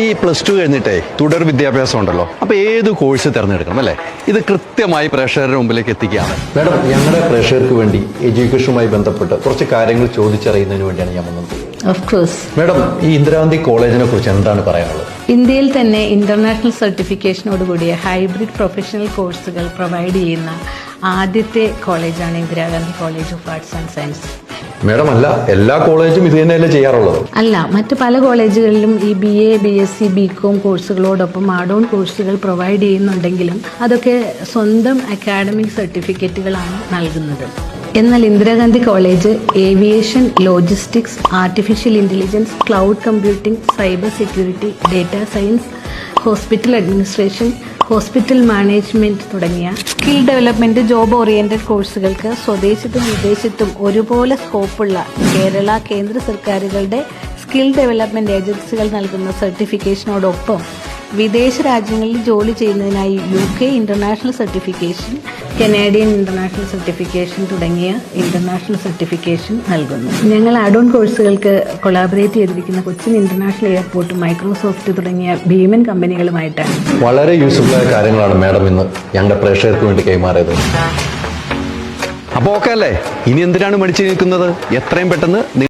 ഈ +2 കഴിഞ്ഞിട്ടേ തുടർ വിദ്യാഭ്യാസം ഉണ്ടല്ലോ, അപ്പൊ ഏത് കോഴ്സ് തിരഞ്ഞെടുക്കണം അല്ലേ? ഇത് കൃത്യമായി പ്രേക്ഷകരുടെ മുമ്പിലേക്ക് എത്തിക്കുകയാണ്. മാഡം, ഞങ്ങളുടെ പ്രേക്ഷകർക്ക് വേണ്ടി എഡ്യൂക്കേഷനുമായി ബന്ധപ്പെട്ട് കുറച്ച് കാര്യങ്ങൾ ചോദിച്ചറിയുന്നതിന് വേണ്ടിയാണ് ഞാൻ വന്നത്. Of course. മാഡം, ഈ ഇന്ദിരാഗാന്ധി കോളേജിനെ കുറിച്ച് എന്താണ് പറയാനുള്ളത്? ഇന്ത്യയിൽ തന്നെ ഇന്റർനാഷണൽ സർട്ടിഫിക്കേഷനോടുകൂടിയ ഹൈബ്രിഡ് പ്രൊഫഷണൽ കോഴ്സുകൾ പ്രൊവൈഡ് ചെയ്യുന്ന ആദ്യത്തെ കോളേജാണ് Indira Gandhi college of arts and science. Madam, അല്ല എല്ലാ കോളേജും ഇത് തന്നെയല്ലേ ചെയ്യാറുള്ളത്? അല്ല, മറ്റ് പല കോളേജുകളിലും ഈ BA, BSc, BCom കോഴ്സുകളോടൊപ്പം ആഡ് ഓൺ കോഴ്സുകൾ പ്രൊവൈഡ് ചെയ്യുന്നുണ്ടെങ്കിലും അതൊക്കെ സ്വന്തം അക്കാഡമിക് സർട്ടിഫിക്കറ്റുകളാണ് നൽകുന്നത്. എന്നാൽ Indira Gandhi college aviation, logistics, artificial intelligence, cloud computing, cyber security, data science, hospital administration, hospital management തുടങ്ങിയ സ്കിൽ ഡെവലപ്മെന്റ്, ജോബ് ഓറിയന്റഡ് കോഴ്സുകൾക്ക് സ്വദേശത്തും വിദേശത്തും ഒരുപോലെ സ്കോപ്പുള്ള കേരള, കേന്ദ്ര സർക്കാരുകളുടെ സ്കിൽ ഡെവലപ്മെന്റ് ഏജൻസികൾ നൽകുന്ന സർട്ടിഫിക്കേഷനോടൊപ്പം വിദേശ രാജ്യങ്ങളിൽ ജോലി ചെയ്യുന്നതിനായി UK international certification, Canadian international certification തുടങ്ങിയ ഇന്റർനാഷണൽ സർട്ടിഫിക്കേഷൻ നൽകുന്നു. ഞങ്ങൾ ആഡ് ഓൺ കോഴ്സുകൾക്ക് കൊളാബറേറ്റ് ചെയ്തിരിക്കുന്ന കൊച്ചിൻ ഇന്റർനാഷണൽ എയർപോർട്ട്, മൈക്രോസോഫ്റ്റ് തുടങ്ങിയ ഭീമൻ കമ്പനികളുമായിട്ടാണ്. വളരെ യൂസ്ഫുൾ ആയ കാര്യങ്ങളാണ് മാഡം ഇന്ന് ഞങ്ങളുടെ പ്രേക്ഷകർക്ക് വേണ്ടി കൈമാറിയത്. അപ്പോൾ ഓക്കെ അല്ലേ? ഇനി എന്തിനാണ് മടിച്ചു നിൽക്കുന്നത്? എത്രയും പെട്ടെന്ന്